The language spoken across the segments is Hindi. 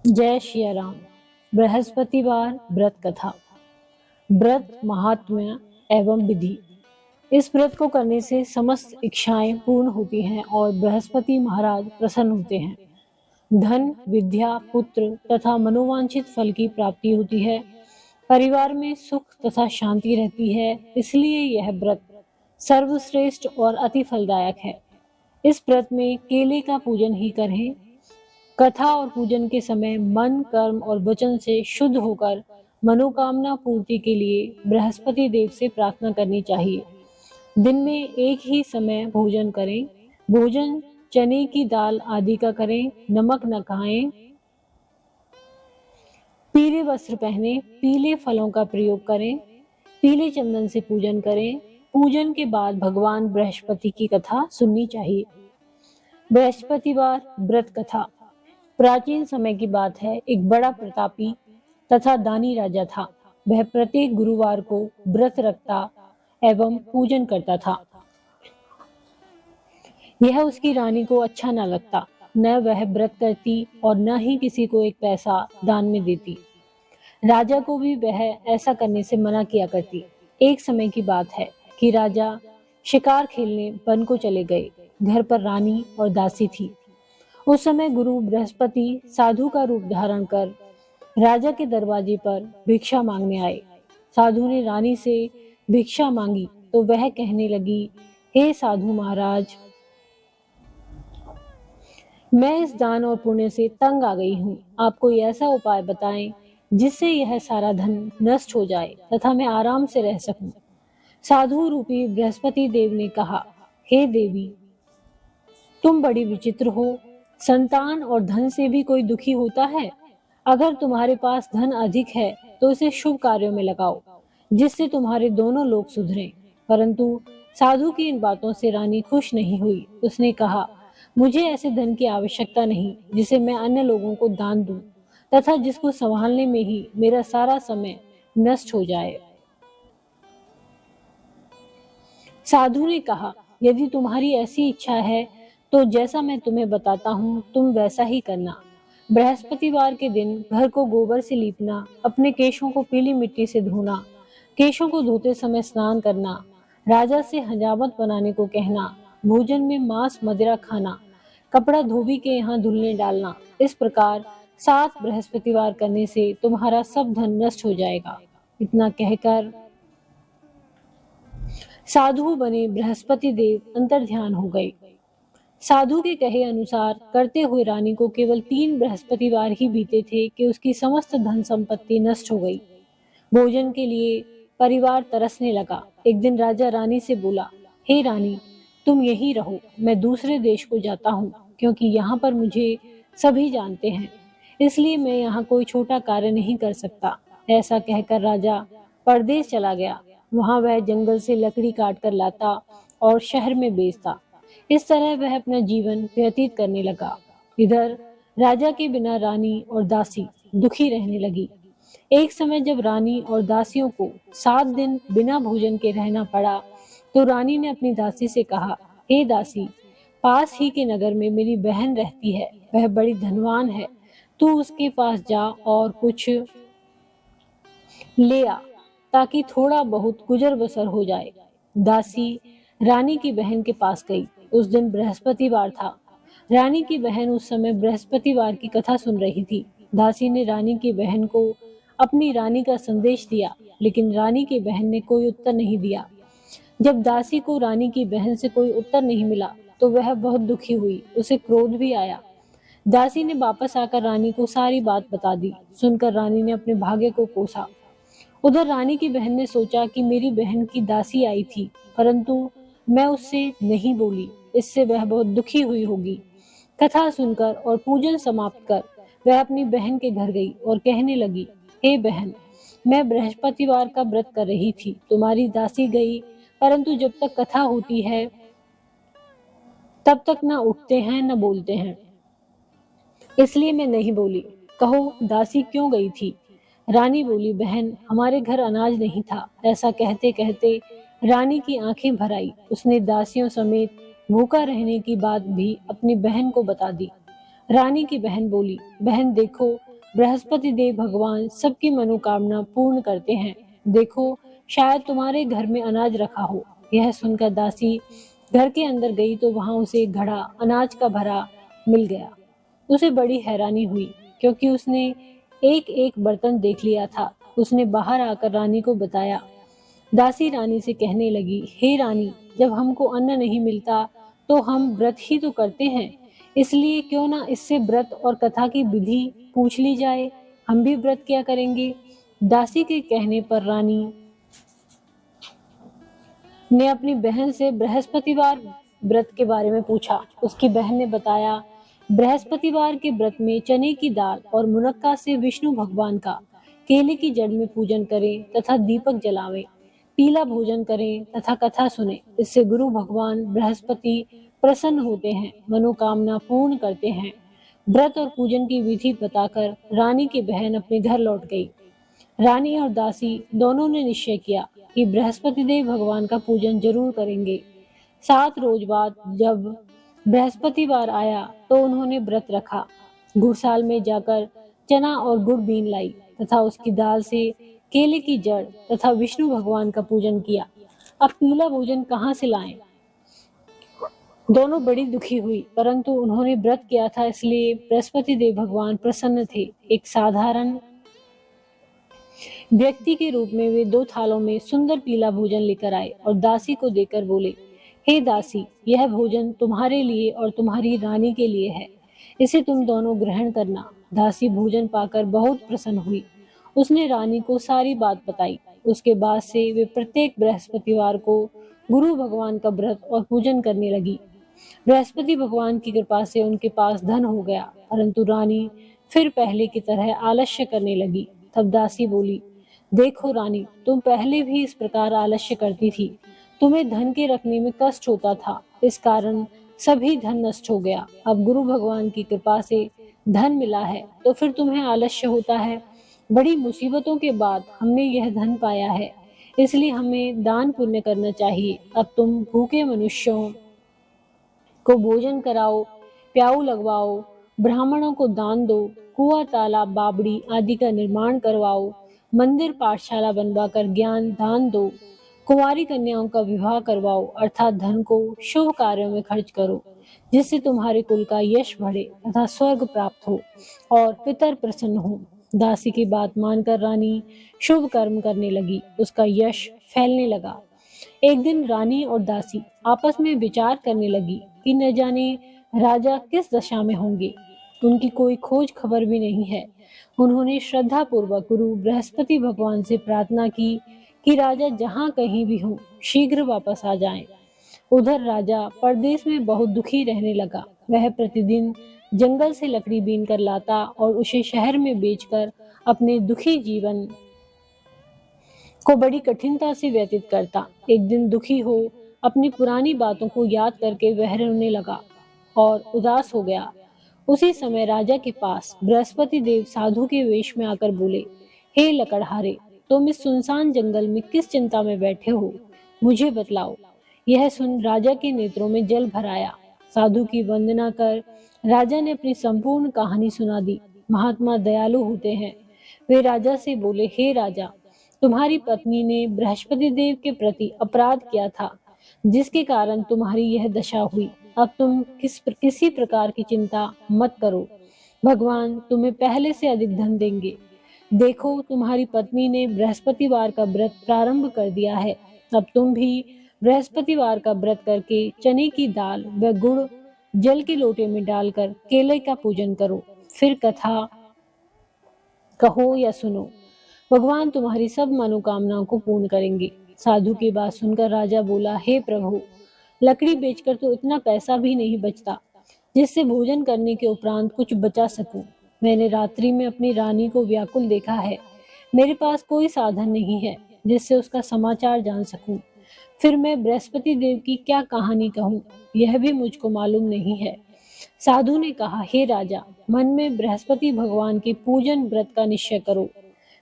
जय श्री राम। बृहस्पतिवार व्रत कथा। व्रत महात्म्य एवं विधि। इस व्रत को करने से समस्त इच्छाएं पूर्ण होती हैं और बृहस्पति महाराज प्रसन्न होते हैं। धन, विद्या, पुत्र तथा मनोवांछित फल की प्राप्ति होती है। परिवार में सुख तथा शांति रहती है। इसलिए यह व्रत सर्वश्रेष्ठ और अति फलदायक है। इस व्रत में केले का पूजन ही करें। कथा और पूजन के समय मन, कर्म और वचन से शुद्ध होकर मनोकामना पूर्ति के लिए बृहस्पति देव से प्रार्थना करनी चाहिए। दिन में एक ही समय भोजन करें। भोजन चने की दाल आदि का करें। नमक न खाएं। पीले वस्त्र पहने। पीले फलों का प्रयोग करें। पीले चंदन से पूजन करें। पूजन के बाद भगवान बृहस्पति की कथा सुननी चाहिए। बृहस्पतिवार व्रत कथा। प्राचीन समय की बात है। एक बड़ा प्रतापी तथा दानी राजा था। वह प्रत्येक गुरुवार को व्रत रखता एवं पूजन करता था। यह उसकी रानी को अच्छा न लगता। न वह व्रत करती और न ही किसी को एक पैसा दान में देती। राजा को भी वह ऐसा करने से मना किया करती। एक समय की बात है कि राजा शिकार खेलने वन को चले गए। घर पर रानी और दासी थी। उस समय गुरु बृहस्पति साधु का रूप धारण कर राजा के दरवाजे पर भिक्षा मांगने आए। साधु ने रानी से भिक्षा मांगी तो वह कहने लगी, हे साधु महाराज, मैं इस दान और पुण्य से तंग आ गई हूँ। आप कोई ऐसा उपाय बताएं जिससे यह सारा धन नष्ट हो जाए तथा मैं आराम से रह सकूं। साधु रूपी बृहस्पति देव ने कहा, हे देवी, तुम बड़ी विचित्र हो। संतान और धन से भी कोई दुखी होता है? अगर तुम्हारे पास धन अधिक है तो इसे शुभ कार्यों में लगाओ, जिससे तुम्हारे दोनों लोग सुधरें। परंतु साधु की इन बातों से रानी खुश नहीं हुई। उसने कहा, मुझे ऐसे धन की आवश्यकता नहीं जिसे मैं अन्य लोगों को दान दूं तथा जिसको संभालने में ही मेरा सारा समय नष्ट हो जाए। साधु ने कहा, यदि तुम्हारी ऐसी इच्छा है तो जैसा मैं तुम्हें बताता हूँ तुम वैसा ही करना। बृहस्पतिवार के दिन घर को गोबर से लीपना, अपने केशों को पीली मिट्टी से धोना, केशों को धोते समय स्नान करना, राजा से हजामत बनाने को कहना, भोजन में मांस मदिरा खाना, कपड़ा धोबी के यहाँ धुलने डालना। इस प्रकार 7 बृहस्पतिवार करने से तुम्हारा सब धन नष्ट हो जाएगा। इतना कहकर साधु बने बृहस्पति देव अंतर्ध्यान हो गए। साधु के कहे अनुसार करते हुए रानी को केवल 3 बृहस्पतिवार ही बीते थे कि उसकी समस्त धन संपत्ति नष्ट हो गई। भोजन के लिए परिवार तरसने लगा। एक दिन राजा रानी से बोला, हे रानी, तुम यहीं रहो, मैं दूसरे देश को जाता हूँ, क्योंकि यहाँ पर मुझे सभी जानते हैं, इसलिए मैं यहाँ कोई छोटा कार्य नहीं कर सकता। ऐसा कहकर राजा परदेश चला गया। वहां वह जंगल से लकड़ी काट कर लाता और शहर में बेचता। इस तरह वह अपना जीवन व्यतीत करने लगा। इधर राजा के बिना रानी और दासी दुखी रहने लगी। एक समय जब रानी और दासियों को 7 दिन बिना भोजन के रहना पड़ा तो रानी ने अपनी दासी से कहा, हे दासी, पास ही के नगर में मेरी बहन रहती है। वह बड़ी धनवान है। तू उसके पास जा और कुछ ले आ ताकि थोड़ा बहुत गुजर बसर हो जाए। दासी रानी की बहन के पास गई। उस दिन बृहस्पतिवार था। रानी की बहन उस समय बृहस्पतिवार की कथा सुन रही थी। दासी ने रानी की बहन को अपनी रानी का संदेश दिया, लेकिन रानी की बहन ने कोई उत्तर नहीं दिया। जब दासी को रानी की बहन से कोई उत्तर नहीं मिला तो वह बहुत दुखी हुई। उसे क्रोध भी आया। दासी ने वापस आकर रानी को सारी बात बता दी। सुनकर रानी ने अपने भाग्य को कोसा। उधर रानी की बहन ने सोचा कि मेरी बहन की दासी आई थी, परंतु मैं उससे नहीं बोली, इससे वह बहुत दुखी हुई होगी। कथा सुनकर और पूजन समाप्त कर वह अपनी बहन के घर गई और कहने लगी, हे बहन, मैं बृहस्पतिवार का व्रत कर रही थी। तुम्हारी दासी गई, परंतु जब तक कथा होती है तब तक न उठते हैं न बोलते हैं, इसलिए मैं नहीं बोली। कहो, दासी क्यों गई थी? रानी बोली, बहन, हमारे घर अनाज नहीं था। ऐसा कहते कहते रानी की आंखें भर आई। उसने दासियों समेत भूखा रहने की बात भी अपनी बहन को बता दी। रानी की बहन बोली, बहन देखो, बृहस्पति देव भगवान सबकी मनोकामना पूर्ण करते हैं। देखो, शायद तुम्हारे घर में अनाज रखा हो। यह सुनकर दासी घर के अंदर गई तो वहां उसे एक घड़ा अनाज का भरा मिल गया। उसे बड़ी हैरानी हुई क्योंकि उसने एक एक बर्तन देख लिया था। उसने बाहर आकर रानी को बताया। दासी रानी से कहने लगी, हे रानी, जब हमको अन्न नहीं मिलता तो हम व्रत ही तो करते हैं, इसलिए क्यों ना इससे व्रत और कथा की विधि पूछ ली जाए, हम भी व्रत किया करेंगे। दासी के कहने पर रानी ने अपनी बहन से बृहस्पतिवार व्रत के बारे में पूछा। उसकी बहन ने बताया, बृहस्पतिवार के व्रत में चने की दाल और मुनक्का से विष्णु भगवान का केले की जड़ में पूजन करें तथा दीपक जलावें, पीला भोजन करें तथा कथा सुने। इससे गुरु भगवान बृहस्पति प्रसन्न होते हैं, मनोकामना पूर्ण करते हैं। व्रत और पूजन की विधि बताकर रानी की बहन अपने घर लौट गई। रानी और दासी दोनों ने निश्चय किया कि बृहस्पति देव भगवान का पूजन जरूर करेंगे। 7 रोज बाद जब बृहस्पतिवार आया तो उन्होंने व्रत रखा। गुड़साल में जाकर चना और गुड़ बीन लाई तथा उसकी दाल से केले की जड़ तथा विष्णु भगवान का पूजन किया। अब पीला भोजन कहाँ से लाएं? दोनों बड़ी दुखी हुई, परंतु उन्होंने व्रत किया था इसलिए बृहस्पति देव भगवान प्रसन्न थे। एक साधारण व्यक्ति के रूप में वे 2 थालों में सुंदर पीला भोजन लेकर आए और दासी को देकर बोले, हे दासी, यह भोजन तुम्हारे लिए और तुम्हारी रानी के लिए है, इसे तुम दोनों ग्रहण करना। दासी भोजन पाकर बहुत प्रसन्न हुई। उसने रानी को सारी बात बताई। उसके बाद से वे प्रत्येक बृहस्पतिवार को गुरु भगवान का व्रत और पूजन करने लगी। बृहस्पति भगवान की कृपा से उनके पास धन हो गया, परंतु रानी फिर पहले की तरह आलस्य करने लगी। तब दासी बोली, देखो रानी, तुम पहले भी इस प्रकार आलस्य करती थी। तुम्हें धन के रखने में कष्ट होता था, इस कारण सभी धन नष्ट हो गया। अब गुरु भगवान की कृपा से धन मिला है तो फिर तुम्हें आलस्य होता है। बड़ी मुसीबतों के बाद हमने यह धन पाया है, इसलिए हमें दान पुण्य करना चाहिए। अब तुम भूखे मनुष्यों को भोजन कराओ, प्याऊ लगवाओ, ब्राह्मणों को दान दो, कुआं, तालाब, बावड़ी आदि का निर्माण करवाओ, मंदिर पाठशाला बनवाकर ज्ञान दान दो, कुंवारी कन्याओं का विवाह करवाओ, अर्थात धन को शुभ कार्यों में खर्च करो, जिससे तुम्हारे कुल का यश बढ़े तथा स्वर्ग प्राप्त हो और पितर प्रसन्न हो। दासी की बात मानकर रानी शुभ कर्म करने लगी। उसका यश फैलने लगा। एक दिन रानी और दासी आपस में विचार करने लगी कि न जाने राजा किस दशा में होंगे। उनकी कोई खोज खबर भी नहीं है। उन्होंने श्रद्धा पूर्वक गुरु बृहस्पति भगवान से प्रार्थना की कि राजा जहाँ कहीं भी हों, शीघ्र वापस आ जाएं। उधर राजा परदेश में बहुत दुखी रहने लगा। वह प्रतिदिन जंगल से लकड़ी बीन कर लाता और उसे शहर में बेचकर अपने दुखी जीवन को बड़ी कठिनता से व्यतीत करता। एक दिन दुखी हो अपनी पुरानी बातों को याद करके वह रोने लगा और उदास हो गया। उसी समय राजा के पास बृहस्पति देव साधु के वेश में आकर बोले, हे लकड़हारे, तुम इस सुनसान जंगल में किस चिंता में बैठे हो, मुझे बतलाओ। यह सुन राजा के नेत्रों में जल भर आया। साधु की वंदना कर राजा ने अपनी संपूर्ण कहानी सुना दी। महात्मा दयालु होते हैं। वे राजा से बोले, हे राजा, तुम्हारी पत्नी ने बृहस्पति देव के प्रति अपराध किया था, जिसके कारण तुम्हारी यह दशा हुई। अब तुम किसी प्रकार की चिंता मत करो, भगवान तुम्हें पहले से अधिक धन देंगे। देखो, तुम्हारी पत्नी ने बृहस्पतिवार का व्रत प्रारंभ कर दिया है। अब तुम भी बृहस्पतिवार का व्रत करके चने की दाल व गुड़ जल के लोटे में डालकर केले का पूजन करो, फिर कथा कहो या सुनो। भगवान तुम्हारी सब मनोकामनाओं को पूर्ण करेंगे। साधु की बात सुनकर राजा बोला, हे प्रभु, लकड़ी बेचकर तो इतना पैसा भी नहीं बचता जिससे भोजन करने के उपरांत कुछ बचा सकूं। मैंने रात्रि में अपनी रानी को व्याकुल देखा है। मेरे पास कोई साधन नहीं है जिससे उसका समाचार जान सकूं। फिर मैं बृहस्पति देव की क्या कहानी कहूँ, यह भी मुझको मालूम नहीं है। साधु ने कहा, हे राजा, मन में बृहस्पति भगवान के पूजन व्रत का निश्चय करो।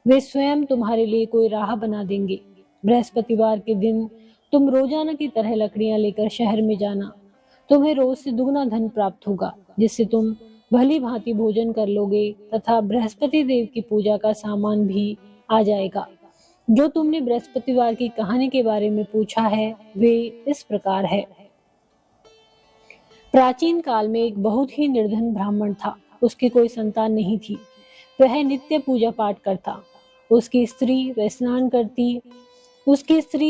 वे स्वयं तुम्हारे लिए कोई राह बना देंगे। बृहस्पतिवार के दिन तुम रोजाना की तरह लकड़ियां लेकर शहर में जाना। तुम्हें रोज से दुगना धन प्राप्त होगा, जिससे तुम भली भांति भोजन कर लोगे तथा बृहस्पति देव की पूजा का सामान भी आ जाएगा। जो तुमने बृहस्पतिवार की कहानी के बारे में पूछा है वे इस प्रकार है। प्राचीन काल में एक बहुत ही निर्धन ब्राह्मण था। उसकी कोई संतान नहीं थी। वह नित्य पूजा पाठ करता। उसकी स्त्री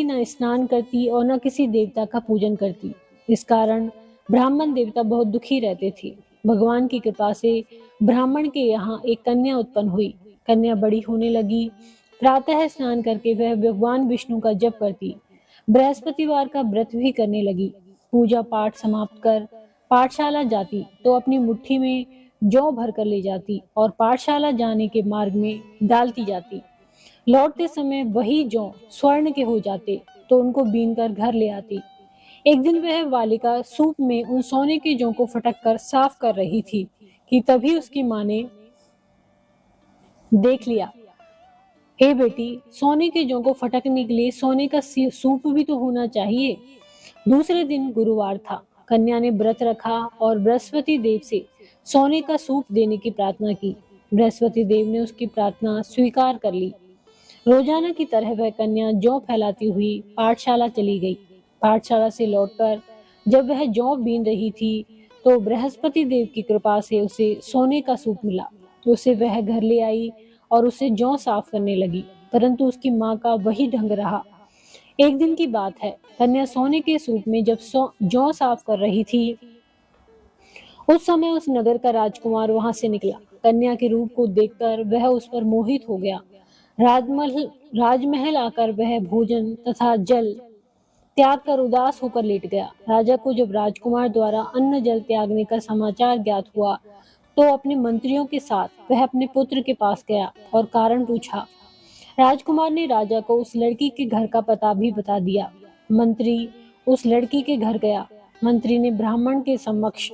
न स्नान करती और न किसी देवता का पूजन करती। इस कारण ब्राह्मण देवता बहुत दुखी रहते थे। भगवान की कृपा से ब्राह्मण के यहाँ एक कन्या उत्पन्न हुई। कन्या बड़ी होने लगी। प्रातः स्नान करके वह भगवान विष्णु का जप करती। बृहस्पतिवार का व्रत भी करने लगी। पूजा पाठ समाप्त कर पाठशाला जाती तो अपनी मुट्ठी में जौ भर कर ले जाती और पाठशाला जाने के मार्ग में डालती जाती। लौटते समय वही जौ स्वर्ण के हो जाते तो उनको बीन कर घर ले आती। एक दिन वह बालिका सूप में उन सोने के जौ को फटक कर साफ कर रही थी कि तभी उसकी माँ ने देख लिया। हे बेटी, सोने के जौ को फटकने के लिए सोने का सूप भी तो होना चाहिए। दूसरे दिन गुरुवार था। कन्या ने व्रत रखा और बृहस्पति देव से सोने का सूप देने की प्रार्थना की। बृहस्पति देव ने उसकी प्रार्थना स्वीकार कर ली। रोजाना की तरह वह कन्या जौ फैलाती हुई पाठशाला चली गई। पाठशाला से लौटकर जब वह जौ बीन रही थी तो बृहस्पति देव की कृपा से उसे सोने का सूप मिला। उसे वह घर ले आई और उसे जौ साफ करने लगी, परंतु उसकी माँ का वही ढंग रहा। एक दिन की बात है, कन्या सोने के सूप में जब जौ साफ कर रही थी, उस समय उस नगर का राजकुमार वहां से निकला। कन्या के रूप को देखकर वह उस पर मोहित हो गया। राजमहल आकर वह भोजन तथा जल त्याग कर उदास होकर लेट गया। राजा को जब राजकुमार द्वारा अन्न जल त्यागने का समाचार ज्ञात हुआ तो अपने मंत्रियों के साथ वह अपने पुत्र के पास गया और कारण पूछा। राजकुमार ने राजा को उस लड़की के घर का पता भी बता दिया। मंत्री उस लड़की के घर गया। मंत्री ने ब्राह्मण के समक्ष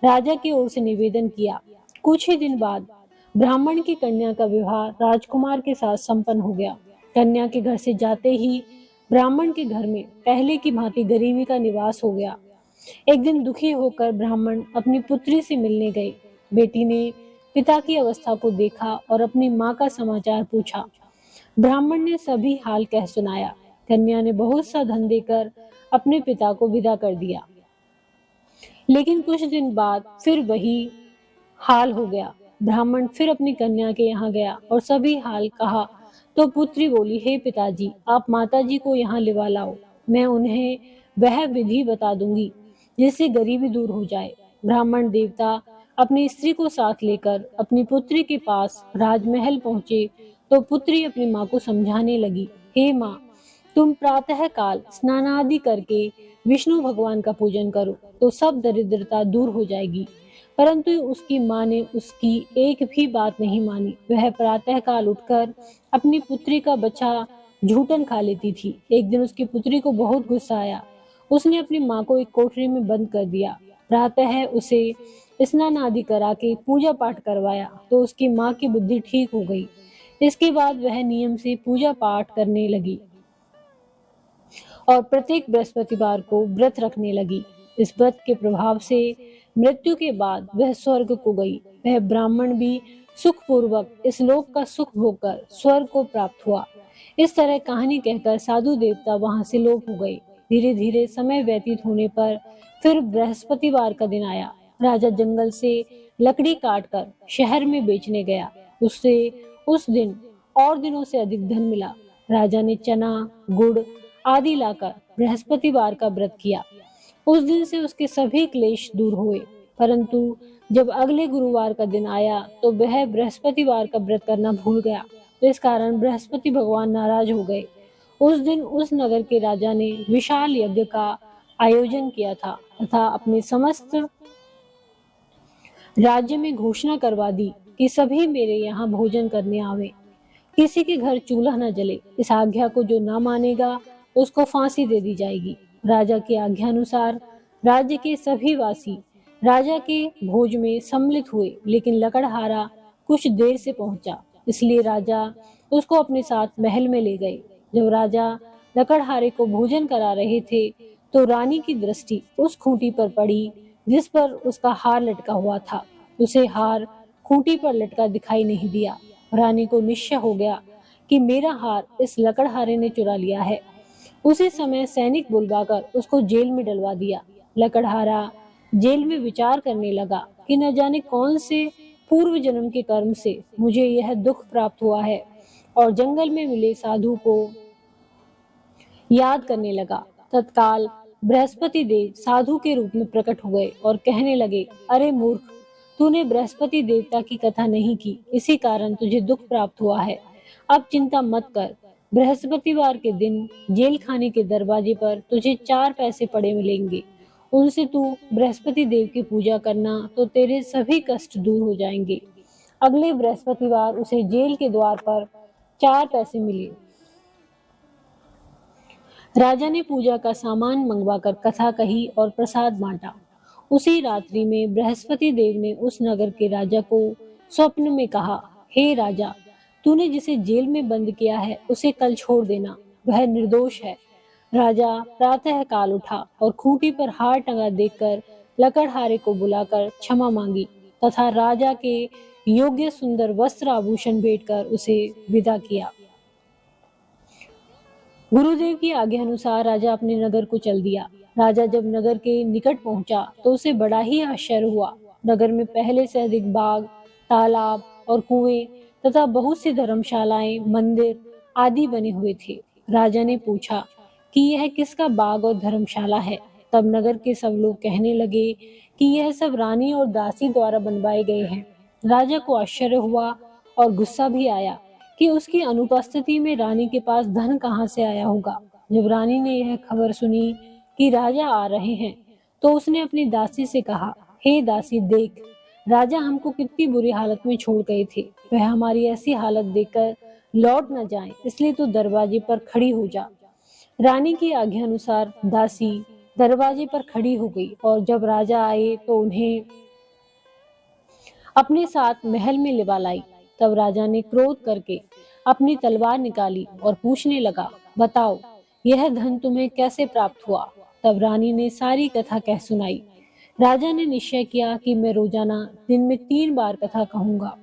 राजा की ओर से निवेदन किया। कुछ ही दिन बाद ब्राह्मण की कन्या का विवाह राजकुमार के साथ संपन्न हो गया। कन्या के घर से जाते ही ब्राह्मण के घर में पहले की भांति गरीबी का निवास हो गया। एक दिन दुखी होकर ब्राह्मण अपनी पुत्री से मिलने गए। बेटी ने पिता की अवस्था को देखा और अपनी माँ का समाचार पूछा। ब्राह्मण ने सभी हाल कह सुनाया। कन्या ने बहुत सा धन देकर अपने पिता को विदा कर दिया। लेकिन कुछ दिन बाद फिर वही हाल हो गया। ब्राह्मण फिर अपनी कन्या के यहाँ गया और सभी हाल कहा तो पुत्री बोली, हे पिताजी, आप माताजी को यहाँ लिवा लाओ। मैं उन्हें वह विधि बता दूंगी जिससे गरीबी दूर हो जाए। ब्राह्मण देवता अपनी स्त्री को साथ लेकर अपनी पुत्री के पास राजमहल पहुंचे तो पुत्री अपनी माँ को समझाने लगी, हे माँ, तुम प्रातः काल स्नान आदि करके विष्णु भगवान का पूजन करो तो सब दरिद्रता दूर हो जाएगी। परंतु उसकी माँ ने उसकी एक भी बात नहीं मानी। वह प्रातः काल उठकर अपनी पुत्री का बच्चा झूठन खा लेती थी। एक दिन उसकी पुत्री को बहुत गुस्सा आया। उसने अपनी माँ को एक कोठरी में बंद कर दिया। प्रातः उसे स्नान आदि करा के पूजा पाठ करवाया तो उसकी माँ की बुद्धि ठीक हो गई। इसके बाद वह नियम से पूजा पाठ करने लगी और प्रत्येक बृहस्पतिवार को व्रत रखने लगी। इस व्रत के प्रभाव से मृत्यु के बाद वह स्वर्ग को गई। वह ब्राह्मण भी सुखपूर्वक इस लोक का सुख भोगकर स्वर्ग को प्राप्त हुआ। इस तरह कहानी कहकर साधु देवता वहां से लोप हो गए। धीरे धीरे समय व्यतीत होने पर फिर बृहस्पतिवार का दिन आया। राजा जंगल से लकड़ी काटकर शहर में बेचने गया। उससे उस दिन और दिनों से अधिक धन मिला। राजा ने चना, गुड़ आदि लाकर बृहस्पतिवार का व्रत किया। उस दिन से उसके सभी क्लेश दूर हुए। परंतु जब अगले गुरुवार का दिन आया तो वह बृहस्पतिवार का व्रत करना भूल गया। तो इस कारण बृहस्पति भगवान नाराज हो गए। उस दिन उस नगर के राजा ने विशाल यज्ञ का आयोजन किया था तथा अपने समस्त राज्य में घोषणा करवा दी कि सभी मेरे यहाँ भोजन करने आवे। किसी के घर चूल्हा न जले। इस आज्ञा को जो न मानेगा उसको फांसी दे दी जाएगी। राजा की आज्ञा अनुसार राज्य के सभी वासी राजा के भोज में सम्मिलित हुए, लेकिन लकड़हारा कुछ देर से पहुंचा, इसलिए राजा उसको अपने साथ महल में ले गए। जब राजा लकड़हारे को भोजन करा रहे थे तो रानी की दृष्टि उस खूंटी पर पड़ी जिस पर उसका हार लटका हुआ था। उसे हार खूंटी पर लटका दिखाई नहीं दिया। रानी को निश्चय हो गया कि मेरा हार इस लकड़हारे ने चुरा लिया है। उसी समय सैनिक बुलवाकर उसको जेल में डलवा दिया। लकड़हारा जेल में विचार करने लगा कि न जाने कौन से पूर्व जन्म के कर्म से मुझे यह दुख प्राप्त हुआ है, और जंगल में मिले साधु को याद करने लगा। तत्काल बृहस्पति देव साधु के रूप में प्रकट हुए और कहने लगे, अरे मूर्ख, तूने बृहस्पति देवता की कथा नहीं की, इसी कारण तुझे दुख प्राप्त हुआ है। अब चिंता मत कर, बृहस्पतिवार के दिन जेल खाने के दरवाजे पर तुझे 4 पैसे पड़े मिलेंगे। उनसे तू बृहस्पति देव की पूजा करना तो तेरे सभी कष्ट दूर हो जाएंगे। अगले बृहस्पतिवार उसे जेल के द्वार पर 4 पैसे मिले। राजा ने पूजा का सामान मंगवाकर कथा कही और प्रसाद बांटा। उसी रात्रि में बृहस्पति देव ने उस नगर के राजा को स्वप्न में कहा, हे राजा, तूने जिसे जेल में बंद किया है उसे कल छोड़ देना, वह निर्दोष है। राजा प्रातः काल उठा और खूंटी पर हार टंगा देखकर लकड़हारे को बुलाकर क्षमा मांगी तथा राजा के योग्य सुंदर वस्त्र आभूषण भेंट कर उसे विदा किया। गुरुदेव की आज्ञा अनुसार राजा अपने नगर को चल दिया। राजा जब नगर के निकट पहुंचा तो उसे बड़ा ही आश्चर्य हुआ। नगर में पहले से अधिक बाग, तालाब और कुएं तथा बहुत सी धर्मशालाएं, मंदिर आदि बने हुए थे। राजा ने पूछा कि यह किसका बाग और धर्मशाला है। तब नगर के सब लोग कहने लगे कि यह सब रानी और दासी द्वारा बनवाए गए हैं। राजा को आश्चर्य हुआ और गुस्सा भी आया कि उसकी अनुपस्थिति में रानी के पास धन कहाँ से आया होगा। जब रानी ने यह खबर सुनी कि राजा आ रहे हैं, तो उसने अपनी दासी से कहा, हे दासी, देख, राजा हमको कितनी बुरी हालत में छोड़ गए थे। वह हमारी ऐसी हालत देखकर लौट न जाएं, इसलिए तो दरवाजे पर खड़ी हो जा। रानी की आज्ञा अनुसार दासी दरवाजे पर खड़ी हो गई और जब राजा आए तो उन्हें अपने साथ महल में लिवा लाई। तब राजा ने क्रोध करके अपनी तलवार निकाली और पूछने लगा, बताओ, यह धन तुम्हें कैसे प्राप्त हुआ। तब रानी ने सारी कथा कह सुनाई। राजा ने निश्चय किया कि मैं रोजाना दिन में 3 बार कथा कहूंगा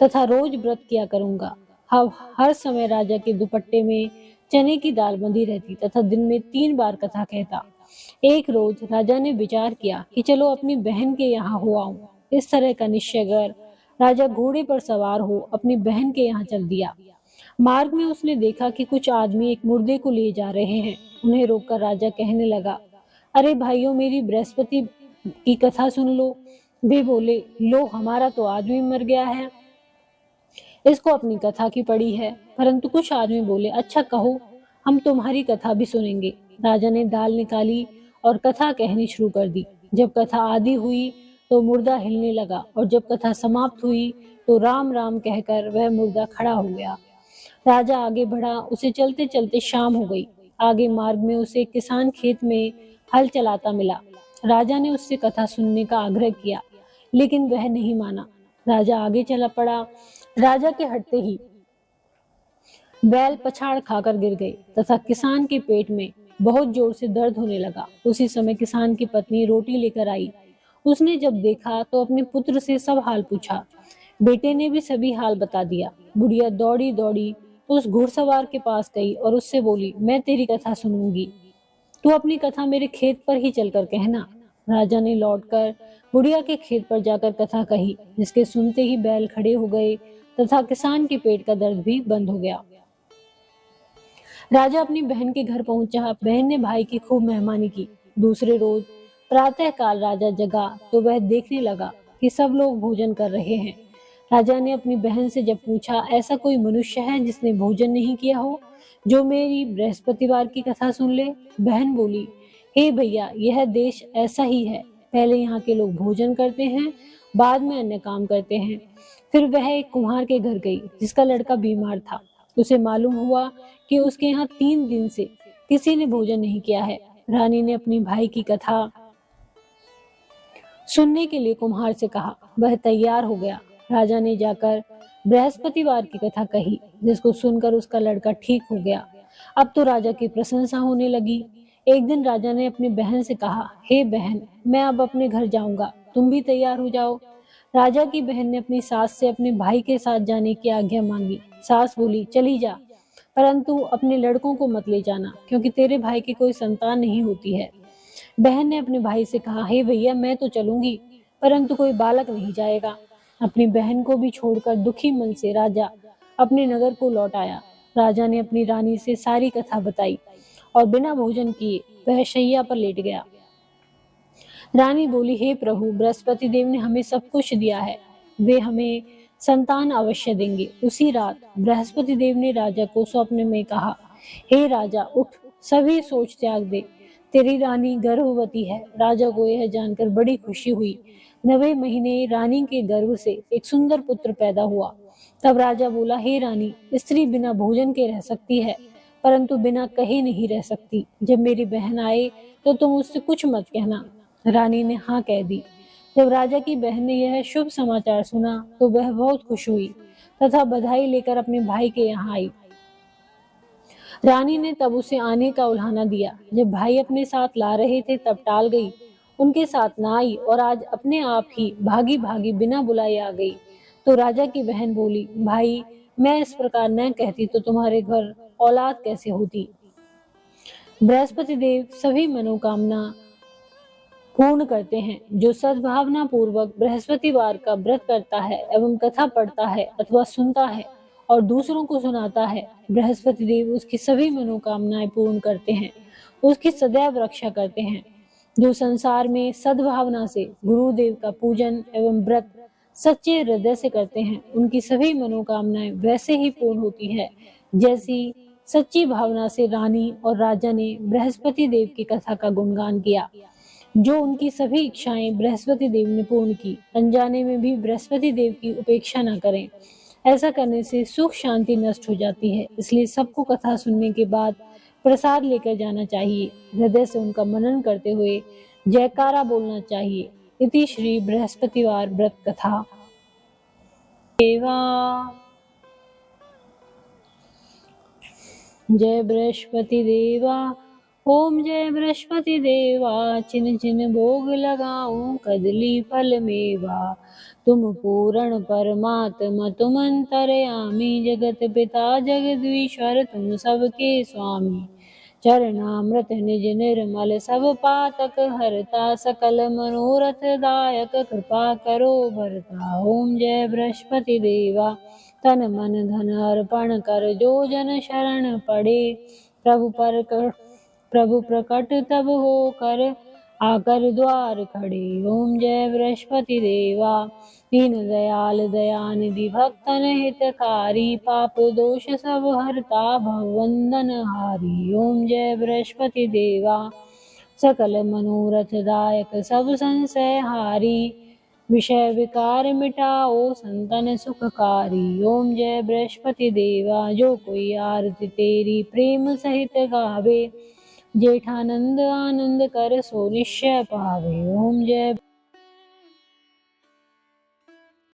तथा रोज व्रत किया करूंगा। अब हर समय राजा के दुपट्टे में चने की दाल बंधी रहती तथा दिन में 3 बार कथा कहता। एक रोज राजा ने विचार किया कि चलो अपनी बहन के यहाँ हो आऊं। इस तरह का निश्चय कर राजा घोड़े पर सवार हो अपनी बहन के यहाँ चल दिया। मार्ग में उसने देखा कि कुछ आदमी एक मुर्दे को ले जा रहे हैं। उन्हें रोककर राजा कहने लगा, अरे भाइयों, मेरी बृहस्पति की कथा सुन लो। वे बोले, लो, हमारा तो आदमी मर गया है, इसको अपनी कथा की पड़ी है। परंतु कुछ आदमी बोले, अच्छा कहो, हम तुम्हारी कथा भी सुनेंगे। राजा ने दाल निकाली और कथा कहनी शुरू कर दी। जब कथा आदि हुई तो मुर्दा हिलने लगा और जब कथा समाप्त हुई तो राम राम कहकर वह मुर्दा खड़ा हो गया। राजा आगे बढ़ा, उसे चलते चलते शाम हो गई। आगे मार्ग में उसे किसान खेत में हल चलाता मिला। राजा ने उससे कथा सुनने का आग्रह किया, लेकिन वह नहीं माना। राजा आगे चला पड़ा। राजा के हटते ही बैल पछाड़ खाकर गिर गए तथा किसान के पेट में बहुत जोर से दर्द होने लगा। उसी समय किसान की पत्नी रोटी लेकर आई। उसने जब देखा तो अपने पुत्र से सब हाल पूछा। बेटे ने भी सभी हाल बता दिया। बुढ़िया दौड़ी दौड़ी उस घुड़सवार के पास गई और उससे बोली, मैं तेरी कथा सुनूंगी, तू अपनी कथा मेरे खेत पर ही चलकर कहना। राजा ने लौटकर बुढ़िया के खेत पर जाकर कथा कही, जिसके सुनते ही बैल खड़े हो गए तथा किसान के पेट का दर्द भी बंद हो गया। राजा अपनी बहन के घर पहुंचा। बहन ने भाई की खूब मेहमानी की। दूसरे रोज प्रातः काल राजा जगा तो वह देखने लगा कि सब लोग भोजन कर रहे हैं। राजा ने अपनी बहन से जब पूछा, ऐसा कोई मनुष्य है जिसने भोजन नहीं किया हो, जो मेरी बृहस्पतिवार की कथा सुन ले। बहन बोली, हे भैया, यह देश ऐसा ही है। पहले यहाँ के लोग भोजन करते हैं, बाद में अन्य काम करते हैं। फिर वह एक कुम्हार के घर गई जिसका लड़का बीमार था। उसे मालूम हुआ कि उसके यहाँ 3 दिन से किसी ने भोजन नहीं किया है। रानी ने अपनी भाई की कथा सुनने के लिए कुम्हार से कहा। वह तैयार हो गया। राजा ने जाकर बृहस्पतिवार की कथा कही, जिसको सुनकर उसका लड़का ठीक हो गया। अब तो राजा की प्रशंसा होने लगी। एक दिन राजा ने अपनी बहन से कहा, हे बहन, मैं अब अपने घर जाऊंगा, तुम भी तैयार हो जाओ। राजा की बहन ने अपनी सास से अपने भाई के साथ जाने की आज्ञा मांगी। सास बोली, चली जा, परंतु अपने लड़कों को मत ले जाना, क्योंकि तेरे भाई की कोई संतान नहीं होती है। बहन ने अपने भाई से कहा, हे भैया, मैं तो चलूंगी, परंतु कोई बालक नहीं जाएगा। अपनी बहन को भी छोड़कर दुखी मन से राजा अपने नगर को लौट आया। राजा ने अपनी रानी से सारी कथा बताई और बिना भोजन किए वह शैया पर लेट गया। रानी बोली, हे प्रभु, बृहस्पति देव ने हमें सब कुछ दिया है, वे हमें संतान अवश्य देंगे। उसी रात बृहस्पति देव ने राजा को स्वप्न में कहा, हे राजा, उठ, सभी सोच त्याग दे, तेरी रानी गर्भवती है। राजा को यह जानकर बड़ी खुशी हुई। 9वें महीने रानी के गर्भ से एक सुंदर पुत्र पैदा हुआ। तब राजा बोला, हे रानी, स्त्री बिना भोजन के रह सकती है, परंतु बिना कहे नहीं रह सकती। जब मेरी बहन आए तो तुम उससे कुछ मत कहना। रानी ने हाँ कह दी। जब राजा की बहन ने यह शुभ समाचार सुना तो वह बहुत खुश हुई तथा बधाई लेकर अपने भाई के यहाँ आई। रानी ने तब उसे आने का उल्हाना दिया। जब भाई अपने साथ ला रहे थे तब टाल गई, उनके साथ ना आई और आज अपने आप ही भागी भागी बिना बुलाए आ गई। तो राजा की बहन बोली, भाई, मैं इस प्रकार न कहती तो तुम्हारे घर औलाद कैसे होती। बृहस्पति देव सभी मनोकामना पूर्ण करते हैं। जो सद्भावना पूर्वक बृहस्पतिवार का व्रत करता है एवं कथा पढ़ता है अथवा सुनता है और दूसरों को सुनाता है, बृहस्पति देव उसकी सभी मनोकामनाएं पूर्ण करते हैं, उसकी सदैव रक्षा करते हैं। जो संसार में सद्भावना से गुरुदेव का पूजन एवं व्रत सच्चे हृदय से करते हैं, उनकी सभी मनोकामनाएं वैसे ही पूर्ण होती है जैसी सच्ची भावना से रानी और राजा ने बृहस्पति देव की कथा का गुणगान किया। जो उनकी सभी इच्छाएं बृहस्पति देव ने पूर्ण की, अनजाने में भी बृहस्पति देव की उपेक्षा न करें। ऐसा करने से सुख शांति नष्ट हो जाती है। इसलिए सबको कथा सुनने के बाद प्रसाद लेकर जाना चाहिए। हृदय से उनका मनन करते हुए जयकारा बोलना चाहिए। इति श्री बृहस्पतिवार व्रत कथा। देवा जय बृहस्पति देवा, ओम जय बृहस्पति देवा। चिन चिन भोग लगाऊं कदली फल मेवा। तुम पूर्ण परमात्मा तुम अंतर्यामी, जगत पिता जगदीश्वर तुम सबके स्वामी। चरणामृत निज निर्मल सब पातक हरता, सकल मनोरथ दायक कृपा करो भरता। ओम जय बृहस्पति देवा, तन मन धन अर्पण कर जो जन शरण पड़े। प्रभु प्रकट तब हो कर आकर द्वार खड़े। ओम जय बृहस्पति देवा, दीन दयाल दयानिधि भक्तन हितकारी, पाप दोष सब हरता भववंदन हारी। ओम जय बृहस्पति देवा, सकल मनोरथ दायक सब संशय हारी, विषय विकार मिटाओ संतन सुखकारी। ओम जय बृहस्पति देवा, जो कोई आरती तेरी प्रेम सहित गावे, जेठानंद आनंद कर सो निश्चय पावे। ओम जय